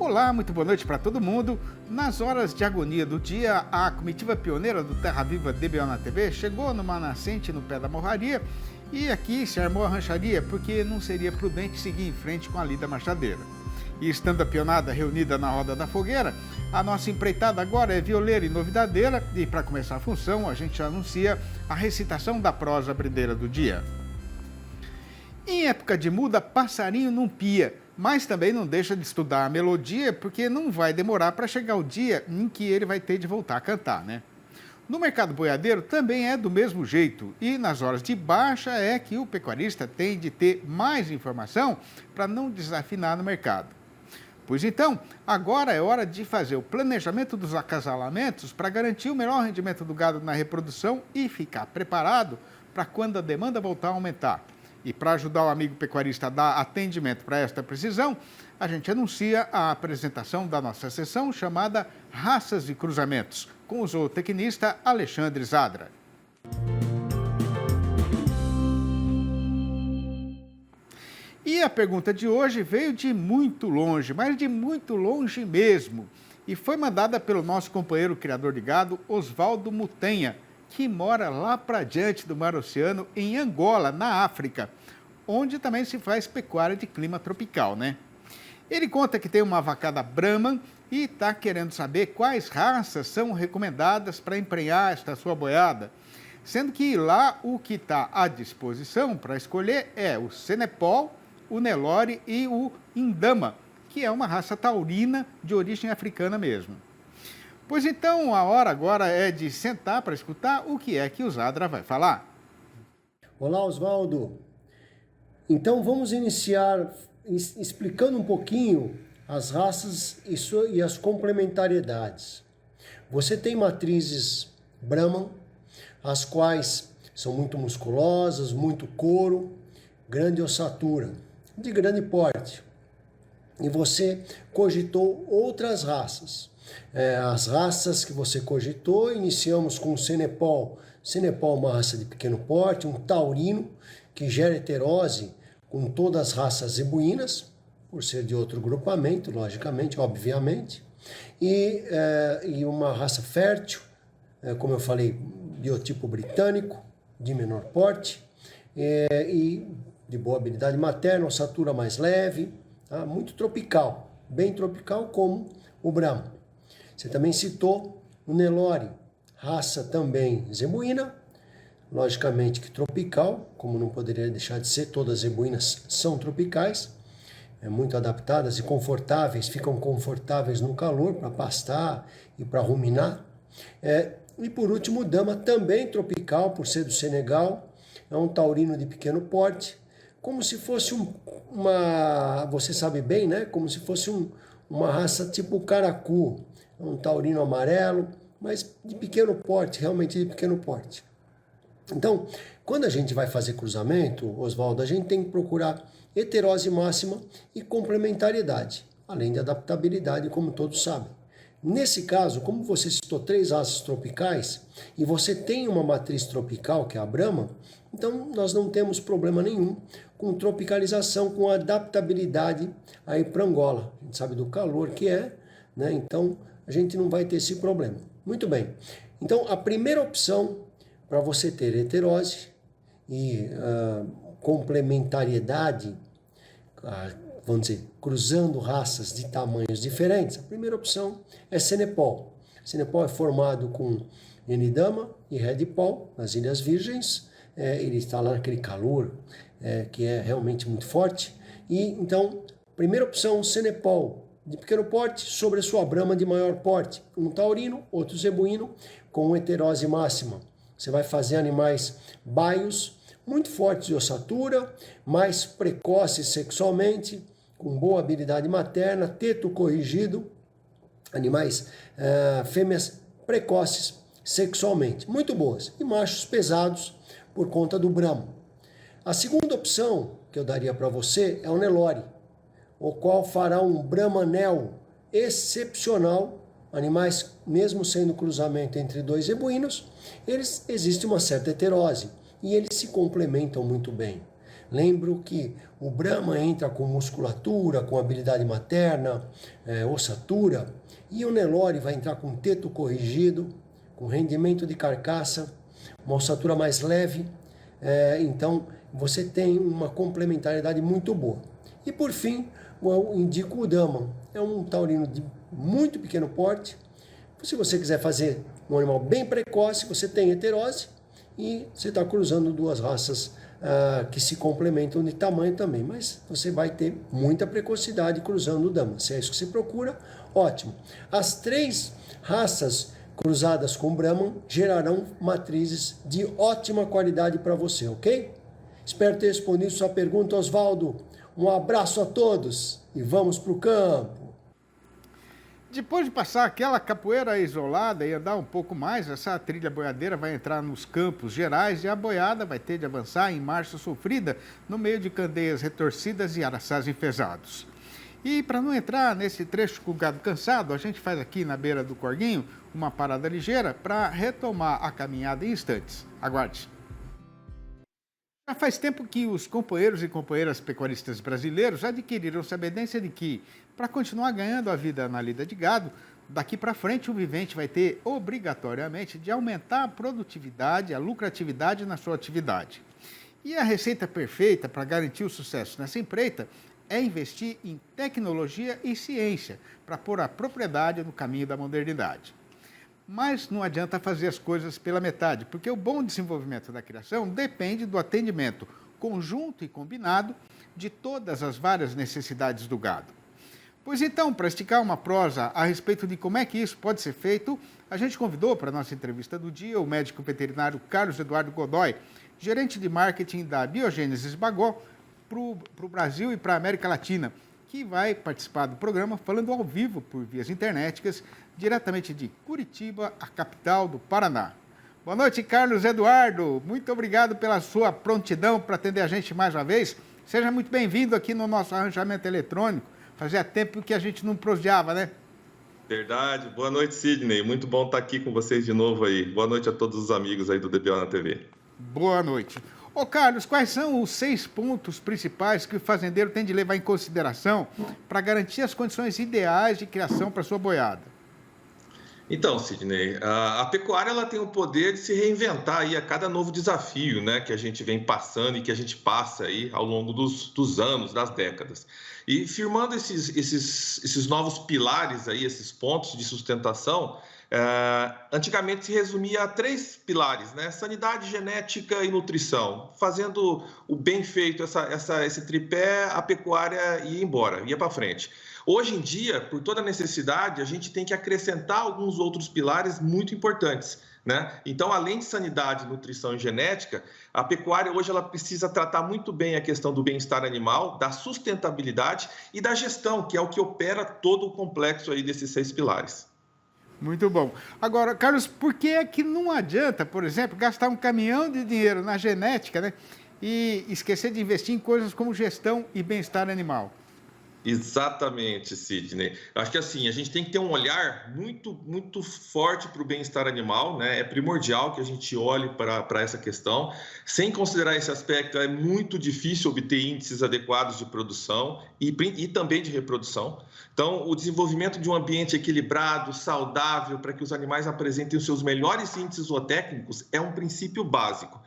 Olá, muito boa noite para todo mundo. Nas horas de agonia do dia, a comitiva pioneira do Terra Viva DBO na TV chegou numa nascente no pé da morraria e aqui se armou a rancharia porque não seria prudente seguir em frente com a lida machadeira. E estando a pionada reunida na roda da fogueira, a nossa empreitada agora é violeira e novidadeira e para começar a função a gente anuncia a recitação da prosa brindeira do dia. Em época de muda, passarinho não pia, mas também não deixa de estudar a melodia, porque não vai demorar para chegar o dia em que ele vai ter de voltar a cantar, né? No mercado boiadeiro também é do mesmo jeito, e nas horas de baixa é que o pecuarista tem de ter mais informação para não desafinar no mercado. Pois então, agora é hora de fazer o planejamento dos acasalamentos para garantir o melhor rendimento do gado na reprodução e ficar preparado para quando a demanda voltar a aumentar. E para ajudar o amigo pecuarista a dar atendimento para esta precisão, a gente anuncia a apresentação da nossa sessão chamada Raças e Cruzamentos, com o zootecnista Alexandre Zadra. E a pergunta de hoje veio de muito longe, mas de muito longe mesmo, e foi mandada pelo nosso companheiro criador de gado, Oswaldo Mutenha, que mora lá para diante do Mar Oceano, em Angola, na África, onde também se faz pecuária de clima tropical, né? Ele conta que tem uma vacada Brahman e está querendo saber quais raças são recomendadas para emprenhar esta sua boiada, sendo que lá o que está à disposição para escolher é o Senepol, o Nelore e o Indama, que é uma raça taurina de origem africana mesmo. Pois então, a hora agora é de sentar para escutar o que é que o Zadra vai falar. Olá, Oswaldo. Então, vamos iniciar explicando um pouquinho as raças e as complementariedades. Você tem matrizes Brahman, as quais são muito musculosas, muito couro, grande ossatura, de grande porte. E você cogitou outras raças. As raças que você cogitou, iniciamos com o Senepol. Senepol é uma raça de pequeno porte, um taurino que gera heterose com todas as raças zebuínas, por ser de outro grupamento, logicamente, obviamente, e uma raça fértil, como eu falei, biotipo britânico, de menor porte, e de boa habilidade materna, ossatura mais leve, tá? Muito tropical, bem tropical como o Brahma. Você também citou o Nelore, raça também zebuína, logicamente que tropical, como não poderia deixar de ser, todas as zebuínas são tropicais, muito adaptadas e confortáveis, ficam confortáveis no calor para pastar e para ruminar. E por último, o Dama, também tropical, por ser do Senegal, é um taurino de pequeno porte, como se fosse você sabe bem, né? Como se fosse uma raça tipo caracu, um taurino amarelo, mas de pequeno porte, realmente de pequeno porte. Então, quando a gente vai fazer cruzamento, Oswaldo, a gente tem que procurar heterose máxima e complementariedade, além de adaptabilidade, como todos sabem. Nesse caso, como você citou 3 raças tropicais e você tem uma matriz tropical, que é a Brahma, então nós não temos problema nenhum com tropicalização, com adaptabilidade aí para Angola. A gente sabe do calor que é, né? Então a gente não vai ter esse problema. Muito bem. Então a primeira opção para você ter heterose e complementariedade, vamos dizer, cruzando raças de tamanhos diferentes, a primeira opção é Senepol. Senepol é formado com Enidama e Redpol, nas Ilhas Virgens. Ele está lá naquele calor que é realmente muito forte. E então, primeira opção, Senepol, de pequeno porte, sobre a sua Brahma de maior porte. Um taurino, outro zebuíno, com heterose máxima. Você vai fazer animais baios, muito fortes de ossatura, mais precoces sexualmente, com boa habilidade materna, teto corrigido, animais fêmeas precoces sexualmente, muito boas, e machos pesados por conta do Brahma. A segunda opção que eu daria para você é o Nelore, o qual fará um Brahmanel excepcional. Animais, mesmo sendo cruzamento entre 2 zebuínos, existe uma certa heterose e eles se complementam muito bem. Lembro que o Brahma entra com musculatura, com habilidade materna, ossatura, e o Nelore vai entrar com teto corrigido, com rendimento de carcaça, uma ossatura mais leve. Então, você tem uma complementariedade muito boa. E por fim, eu indico o Dama. É um taurino de muito pequeno porte. Se você quiser fazer um animal bem precoce, você tem heterose e você está cruzando duas raças que se complementam de tamanho também. Mas você vai ter muita precocidade cruzando o Dama. Se é isso que você procura, ótimo. As 3 raças cruzadas com Brahman gerarão matrizes de ótima qualidade para você, ok? Espero ter respondido sua pergunta, Osvaldo. Um abraço a todos e vamos para o campo. Depois de passar aquela capoeira isolada e andar um pouco mais, essa trilha boiadeira vai entrar nos campos gerais e a boiada vai ter de avançar em marcha sofrida no meio de candeias retorcidas e araçás enfesados. E para não entrar nesse trecho com o gado cansado, a gente faz aqui na beira do corguinho uma parada ligeira para retomar a caminhada em instantes. Aguarde. Já faz tempo que os companheiros e companheiras pecuaristas brasileiros adquiriram sabedência de que, para continuar ganhando a vida na lida de gado, daqui para frente o vivente vai ter obrigatoriamente de aumentar a produtividade, a lucratividade na sua atividade. E a receita perfeita para garantir o sucesso nessa empreita é investir em tecnologia e ciência para pôr a propriedade no caminho da modernidade. Mas não adianta fazer as coisas pela metade, porque o bom desenvolvimento da criação depende do atendimento conjunto e combinado de todas as várias necessidades do gado. Pois então, para esticar uma prosa a respeito de como é que isso pode ser feito, a gente convidou para a nossa entrevista do dia o médico veterinário Carlos Eduardo Godoy, gerente de marketing da Biogênesis Bagó, para o Brasil e para a América Latina, que vai participar do programa falando ao vivo por vias internéticas, diretamente de Curitiba, a capital do Paraná. Boa noite, Carlos Eduardo. Muito obrigado pela sua prontidão para atender a gente mais uma vez. Seja muito bem-vindo aqui no nosso arranjamento eletrônico. Fazia tempo que a gente não proseava, né? Verdade. Boa noite, Sidney. Muito bom estar aqui com vocês de novo aí. Boa noite a todos os amigos aí do DBO na TV. Boa noite. Ô, Carlos, quais são os 6 pontos principais que o fazendeiro tem de levar em consideração para garantir as condições ideais de criação para a sua boiada? Então, Sidney, a pecuária ela tem o poder de se reinventar aí a cada novo desafio, né, que a gente vem passando e que a gente passa aí ao longo dos anos, das décadas. E firmando esses novos pilares aí, esses pontos de sustentação, antigamente se resumia a 3 pilares, né? Sanidade, genética e nutrição. Fazendo o bem feito, esse tripé, a pecuária ia embora, ia para frente. Hoje em dia, por toda necessidade, a gente tem que acrescentar alguns outros pilares muito importantes, né? Então, além de sanidade, nutrição e genética, a pecuária hoje ela precisa tratar muito bem a questão do bem-estar animal, da sustentabilidade e da gestão, que é o que opera todo o complexo aí desses 6 pilares. Muito bom. Agora, Carlos, por que é que não adianta, por exemplo, gastar um caminhão de dinheiro na genética, né, e esquecer de investir em coisas como gestão e bem-estar animal? Exatamente, Sidney. Acho que assim, a gente tem que ter um olhar muito forte para o bem-estar animal, né? É primordial que a gente olhe para essa questão. Sem considerar esse aspecto, é muito difícil obter índices adequados de produção e também de reprodução. Então, o desenvolvimento de um ambiente equilibrado, saudável, para que os animais apresentem os seus melhores índices zootécnicos é um princípio básico.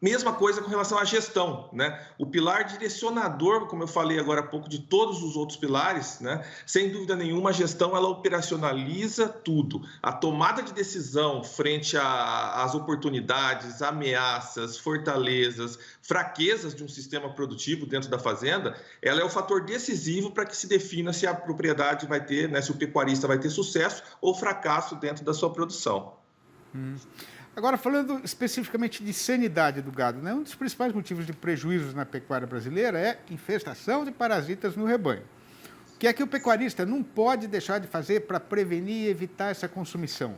Mesma coisa com relação à gestão, né? O pilar direcionador, como eu falei agora há pouco, de todos os outros pilares, né? Sem dúvida nenhuma, a gestão ela operacionaliza tudo. A tomada de decisão frente às oportunidades, ameaças, fortalezas, fraquezas de um sistema produtivo dentro da fazenda, ela é o fator decisivo para que se defina se a propriedade vai ter, né? Se o pecuarista vai ter sucesso ou fracasso dentro da sua produção. Agora, falando especificamente de sanidade do gado, né? Um dos principais motivos de prejuízos na pecuária brasileira é infestação de parasitas no rebanho. O que é que o pecuarista não pode deixar de fazer para prevenir e evitar essa consumição?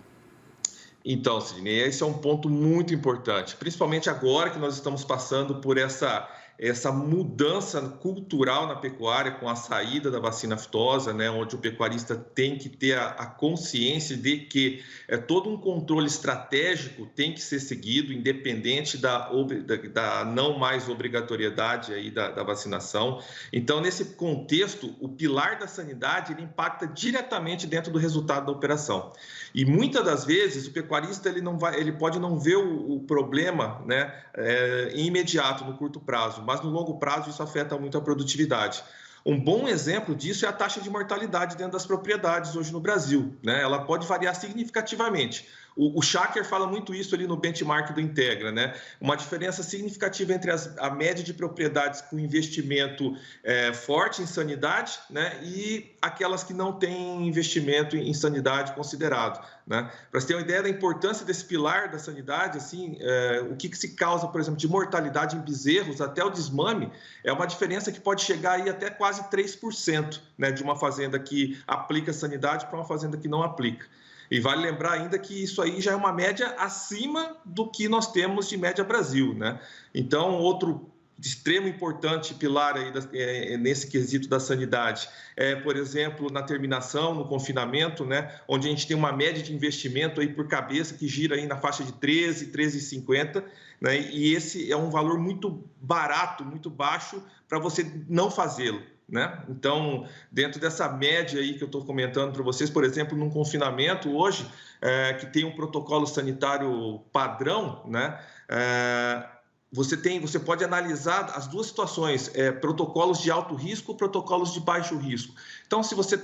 Então, Sidney, esse é um ponto muito importante, principalmente agora que nós estamos passando por essa essa mudança cultural na pecuária com a saída da vacina aftosa, né, onde o pecuarista tem que ter a consciência de que todo um controle estratégico tem que ser seguido, independente da não mais obrigatoriedade aí da vacinação. Então, nesse contexto, o pilar da sanidade ele impacta diretamente dentro do resultado da operação. E muitas das vezes o pecuarista ele pode não ver o problema, né, imediato, no curto prazo, mas no longo prazo isso afeta muito a produtividade. Um bom exemplo disso é a taxa de mortalidade dentro das propriedades hoje no Brasil, né? Ela pode variar significativamente. O Schacker fala muito isso ali no benchmark do Integra, né? Uma diferença significativa entre a média de propriedades com investimento forte em sanidade, né, e aquelas que não têm investimento em sanidade considerado, né? Para você ter uma ideia da importância desse pilar da sanidade, assim, o que se causa, por exemplo, de mortalidade em bezerros até o desmame, é uma diferença que pode chegar aí até quase 3%, né, de uma fazenda que aplica sanidade para uma fazenda que não aplica. E vale lembrar ainda que isso aí já é uma média acima do que nós temos de média Brasil, né? Então, outro extremo importante pilar aí nesse quesito da sanidade por exemplo, na terminação, no confinamento, né, onde a gente tem uma média de investimento aí por cabeça que gira aí na faixa de 13,50, né, e esse é um valor muito barato, muito baixo para você não fazê-lo. Né? Então, dentro dessa média aí que eu estou comentando para vocês, por exemplo, num confinamento hoje, que tem um protocolo sanitário padrão, né? Você pode analisar as duas situações, protocolos de alto risco, protocolos de baixo risco. Então, se você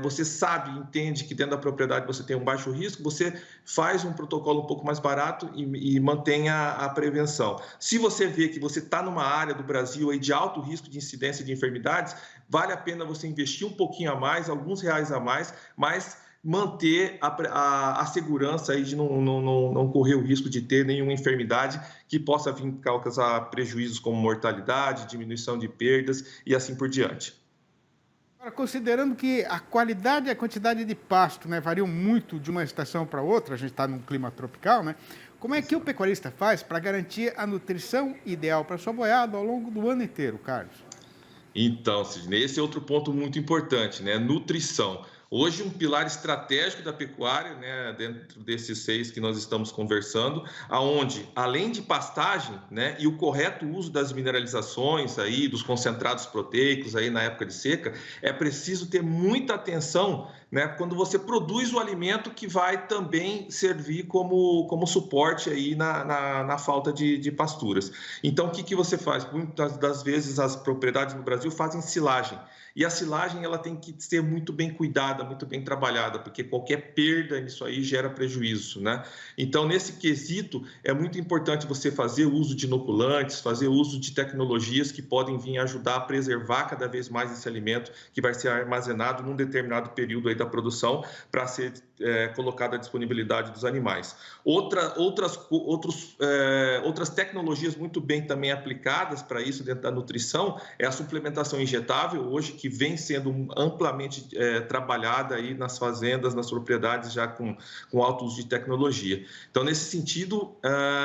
você sabe, entende que dentro da propriedade você tem um baixo risco, você faz um protocolo um pouco mais barato e mantém a prevenção. Se você vê que você está numa área do Brasil aí de alto risco de incidência de enfermidades, vale a pena você investir um pouquinho a mais, alguns reais a mais, mas manter a segurança aí de não correr o risco de ter nenhuma enfermidade que possa vir causar prejuízos como mortalidade, diminuição de perdas e assim por diante. Agora, considerando que a qualidade e a quantidade de pasto, né, variam muito de uma estação para outra, a gente está num clima tropical, né? Como é que o pecuarista faz para garantir a nutrição ideal para a sua boiada ao longo do ano inteiro, Carlos? Então, Sidney, esse é outro ponto muito importante, né? Nutrição. Hoje, um pilar estratégico da pecuária, né, dentro desses 6 que nós estamos conversando, aonde, além de pastagem, né, e o correto uso das mineralizações, aí, dos concentrados proteicos aí na época de seca, é preciso ter muita atenção, né, quando você produz o alimento que vai também servir como suporte aí na falta de pasturas. Então, o que você faz? Muitas das vezes as propriedades no Brasil fazem silagem. E a silagem ela tem que ser muito bem cuidada, muito bem trabalhada, porque qualquer perda nisso aí gera prejuízo, né? Então, nesse quesito, é muito importante você fazer uso de inoculantes, fazer uso de tecnologias que podem vir ajudar a preservar cada vez mais esse alimento que vai ser armazenado num determinado período aí da produção para ser colocado à disponibilidade dos animais. Outras tecnologias muito bem também aplicadas para isso dentro da nutrição é a suplementação injetável, hoje que vem sendo amplamente trabalhada aí nas fazendas, nas propriedades já com alto uso de tecnologia. Então, nesse sentido,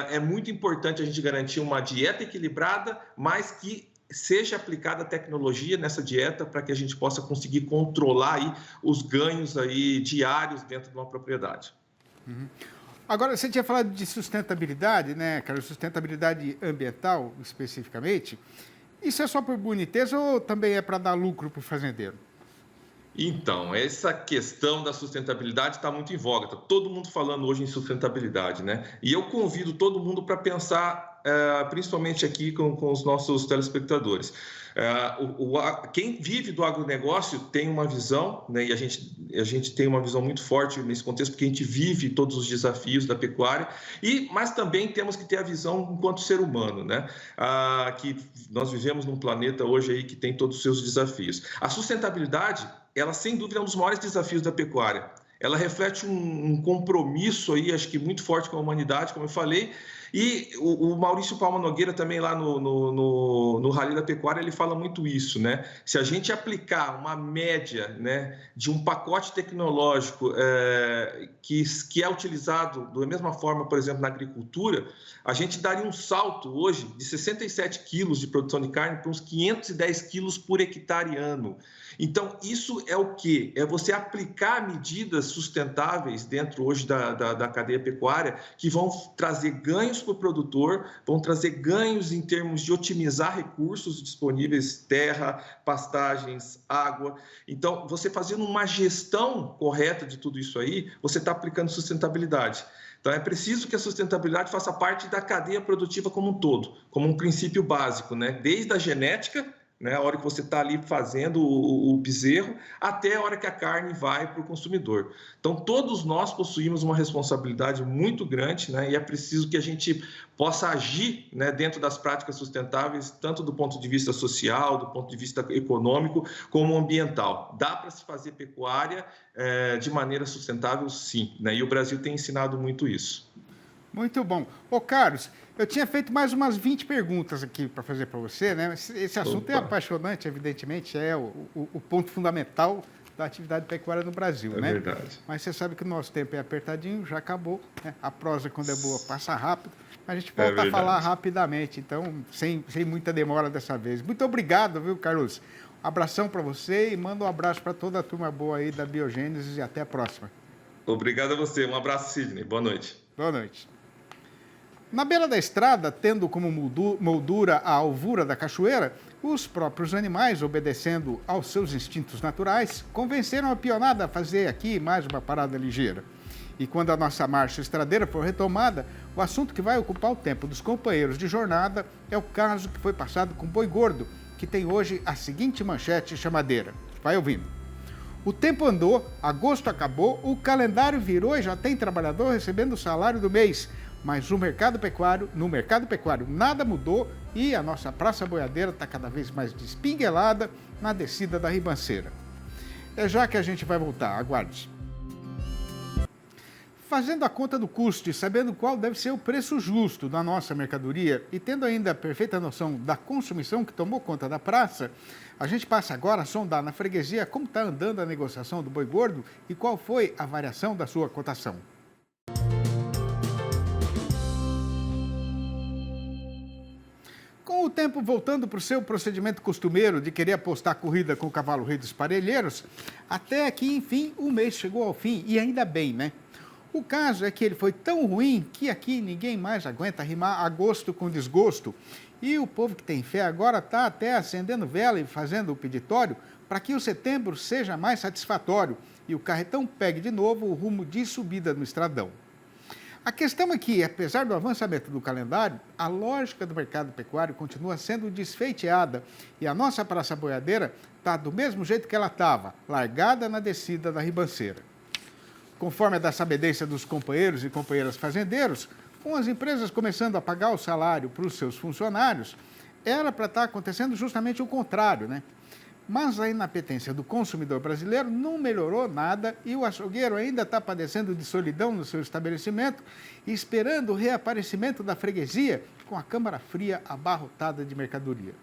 é muito importante a gente garantir uma dieta equilibrada, mas que seja aplicada a tecnologia nessa dieta para que a gente possa conseguir controlar aí os ganhos aí diários dentro de uma propriedade. Uhum. Agora, você tinha falado de sustentabilidade, né, cara? Sustentabilidade ambiental, especificamente. Isso é só por boniteza ou também é para dar lucro para o fazendeiro? Então, essa questão da sustentabilidade está muito em voga. Está todo mundo falando hoje em sustentabilidade, né? E eu convido todo mundo para pensar, principalmente aqui com os nossos telespectadores. Quem vive do agronegócio tem uma visão, né? E a gente tem uma visão muito forte nesse contexto, porque a gente vive todos os desafios da pecuária, mas também temos que ter a visão enquanto ser humano, né? Que nós vivemos num planeta hoje aí que tem todos os seus desafios. A sustentabilidade, ela sem dúvida é um dos maiores desafios da pecuária. ela reflete um compromisso aí, acho que muito forte com a humanidade, como eu falei. E o Maurício Palma Nogueira também lá no Rally da Pecuária, ele fala muito isso, né? Se a gente aplicar uma média, né, de um pacote tecnológico que é utilizado da mesma forma, por exemplo, na agricultura, a gente daria um salto hoje de 67 quilos de produção de carne para uns 510 quilos por hectare ano. Então, isso é o quê? É você aplicar medidas sustentáveis dentro hoje da cadeia pecuária que vão trazer ganhos para o produtor, vão trazer ganhos em termos de otimizar recursos disponíveis, terra, pastagens, água. Então, você fazendo uma gestão correta de tudo isso aí, você está aplicando sustentabilidade. Então, é preciso que a sustentabilidade faça parte da cadeia produtiva como um todo, como um princípio básico, né? Desde a genética, né, a hora que você está ali fazendo o bezerro, até a hora que a carne vai para o consumidor. Então, todos nós possuímos uma responsabilidade muito grande, né, e é preciso que a gente possa agir, né, dentro das práticas sustentáveis, tanto do ponto de vista social, do ponto de vista econômico, como ambiental. Dá para se fazer pecuária de maneira sustentável, sim, né, e o Brasil tem ensinado muito isso. Muito bom. Ô, Carlos, eu tinha feito mais umas 20 perguntas aqui para fazer para você, né? Esse assunto é apaixonante, evidentemente, é o ponto fundamental da atividade pecuária no Brasil, né? É verdade. Mas você sabe que o nosso tempo é apertadinho, já acabou, né? A prosa, quando é boa, passa rápido. A gente volta a falar rapidamente, então, sem muita demora dessa vez. Muito obrigado, viu, Carlos? Um abração para você e manda um abraço para toda a turma boa aí da Biogênesis e até a próxima. Obrigado a você. Um abraço, Sidney. Boa noite. Boa noite. Na beira da estrada, tendo como moldura a alvura da cachoeira, os próprios animais, obedecendo aos seus instintos naturais, convenceram a peonada a fazer aqui mais uma parada ligeira. E quando a nossa marcha estradeira for retomada, o assunto que vai ocupar o tempo dos companheiros de jornada é o caso que foi passado com Boi Gordo, que tem hoje a seguinte manchete chamadeira. Vai ouvindo. O tempo andou, agosto acabou, o calendário virou e já tem trabalhador recebendo o salário do mês. Mas no mercado pecuário nada mudou e a nossa praça boiadeira está cada vez mais despinguelada na descida da ribanceira. É já que a gente vai voltar, aguarde. Fazendo a conta do custo e sabendo qual deve ser o preço justo da nossa mercadoria e tendo ainda a perfeita noção da consumição que tomou conta da praça, a gente passa agora a sondar na freguesia como está andando a negociação do boi gordo e qual foi a variação da sua cotação. Com o tempo voltando para o seu procedimento costumeiro de querer apostar corrida com o cavalo rei dos parelheiros, até que, enfim, o mês chegou ao fim, e ainda bem, né? O caso é que ele foi tão ruim que aqui ninguém mais aguenta rimar agosto com desgosto. E o povo que tem fé agora está até acendendo vela e fazendo o peditório para que o setembro seja mais satisfatório e o carretão pegue de novo o rumo de subida no estradão. A questão é que, apesar do avançamento do calendário, a lógica do mercado pecuário continua sendo desfeiteada e a nossa praça boiadeira está do mesmo jeito que ela estava, largada na descida da ribanceira. Conforme a da sabedência dos companheiros e companheiras fazendeiros, com as empresas começando a pagar o salário para os seus funcionários, era para estar acontecendo justamente o contrário, né? Mas a inapetência do consumidor brasileiro não melhorou nada e o açougueiro ainda está padecendo de solidão no seu estabelecimento e esperando o reaparecimento da freguesia com a câmara fria abarrotada de mercadoria.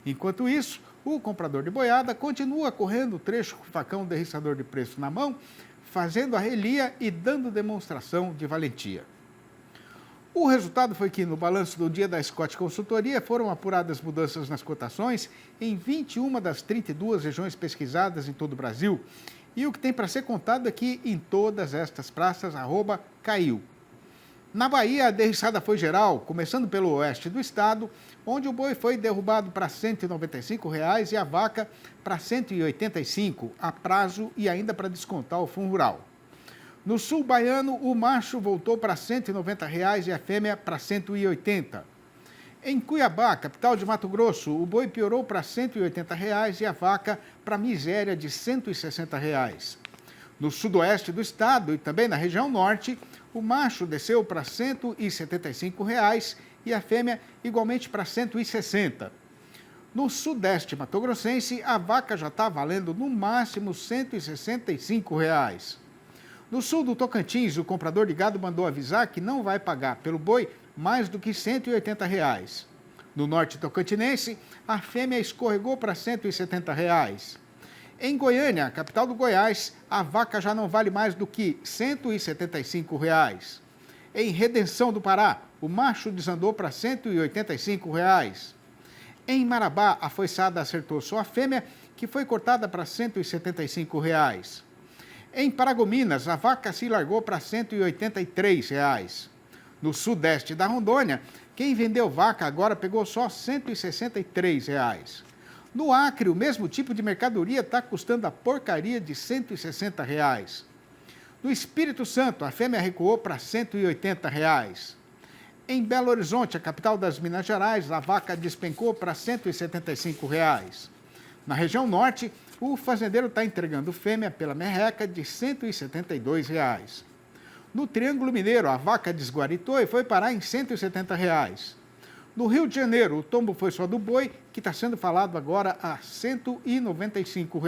Enquanto isso, o comprador de boiada continua correndo o trecho com o facão derriçador de preço na mão, fazendo a relia e dando demonstração de valentia. O resultado foi que, no balanço do dia da Scott Consultoria, foram apuradas mudanças nas cotações em 21 das 32 regiões pesquisadas em todo o Brasil. E o que tem para ser contado é que, em todas estas praças, arroba caiu. Na Bahia, a derriçada foi geral, começando pelo oeste do estado, onde o boi foi derrubado para R$ 195,00 e a vaca para R$ 185,00, a prazo e ainda para descontar o fundo rural. No sul baiano, o macho voltou para R$ 190,00 e a fêmea para R$ 180,00. Em Cuiabá, capital de Mato Grosso, o boi piorou para R$ 180,00 e a vaca para miséria de R$ 160,00. No sudoeste do estado e também na região norte, o macho desceu para R$ 175,00 e a fêmea igualmente para R$ 160,00. No sudeste matogrossense, a vaca já está valendo no máximo R$ 165,00. No sul do Tocantins, o comprador de gado mandou avisar que não vai pagar pelo boi mais do que R$ 180. No norte tocantinense, a fêmea escorregou para R$ 170. Em Goiânia, capital do Goiás, a vaca já não vale mais do que R$ 175. Em Redenção do Pará, o macho desandou para R$ 185. Em Marabá, a foiçada acertou só a fêmea, que foi cortada para R$ 175. Em Paragominas, a vaca se largou para R$ 183. No sudeste da Rondônia, quem vendeu vaca agora pegou só R$ 163. No Acre, o mesmo tipo de mercadoria está custando a porcaria de R$ 160. No Espírito Santo, a fêmea recuou para R$ 180. Em Belo Horizonte, a capital das Minas Gerais, a vaca despencou para R$ 175. Na região norte, o fazendeiro está entregando fêmea pela merreca de R$ 172. No Triângulo Mineiro, a vaca desguaritou e foi parar em R$ 170. No Rio de Janeiro, o tombo foi só do boi, que está sendo falado agora a R$ 195.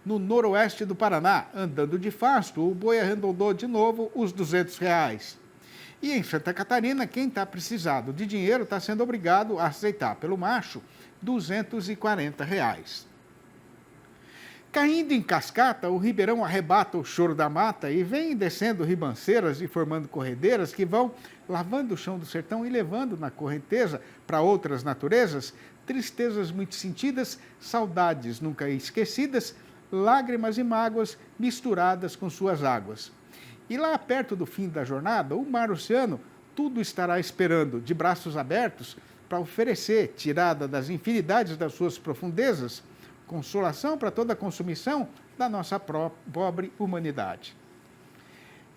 No noroeste do Paraná, andando de fasto, o boi arredondou de novo os R$ 200. E em Santa Catarina, quem está precisado de dinheiro está sendo obrigado a aceitar pelo macho R$ 240. Caindo em cascata, o ribeirão arrebata o choro da mata e vem descendo ribanceiras e formando corredeiras que vão lavando o chão do sertão e levando na correnteza para outras naturezas tristezas muito sentidas, saudades nunca esquecidas, lágrimas e mágoas misturadas com suas águas. E lá perto do fim da jornada, o mar oceano tudo estará esperando, de braços abertos, para oferecer, tirada das infinidades das suas profundezas, consolação para toda a consumição da nossa pobre humanidade.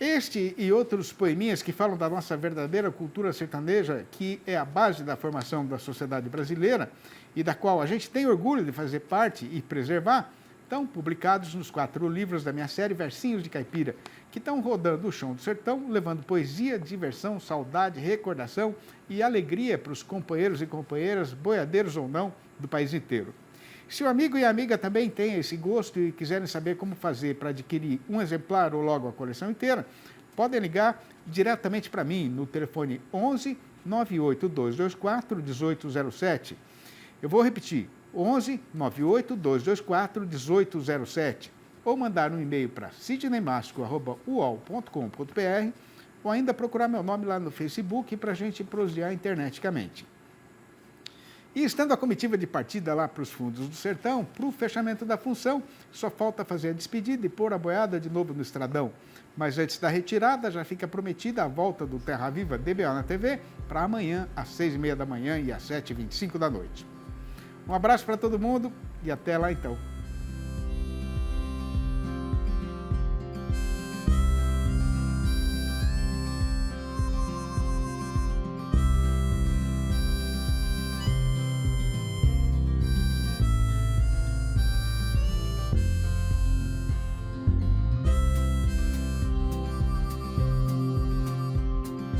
Este e outros poeminhas que falam da nossa verdadeira cultura sertaneja, que é a base da formação da sociedade brasileira e da qual a gente tem orgulho de fazer parte e preservar, estão publicados nos 4 livros da minha série Versinhos de Caipira, que estão rodando o chão do sertão, levando poesia, diversão, saudade, recordação e alegria para os companheiros e companheiras, boiadeiros ou não, do país inteiro. Se o amigo e a amiga também têm esse gosto e quiserem saber como fazer para adquirir um exemplar ou logo a coleção inteira, podem ligar diretamente para mim no telefone 11 98224 1807. Eu vou repetir, 11 98224 1807. Ou mandar um e-mail para sidneymasco@uol.com.br ou ainda procurar meu nome lá no Facebook para a gente prosear interneticamente. E estando a comitiva de partida lá para os fundos do sertão, para o fechamento da função, só falta fazer a despedida e pôr a boiada de novo no estradão. Mas antes da retirada, já fica prometida a volta do Terra Viva DBO na TV para amanhã, às 6h30 da manhã e às 7h25 da noite. Um abraço para todo mundo e até lá então.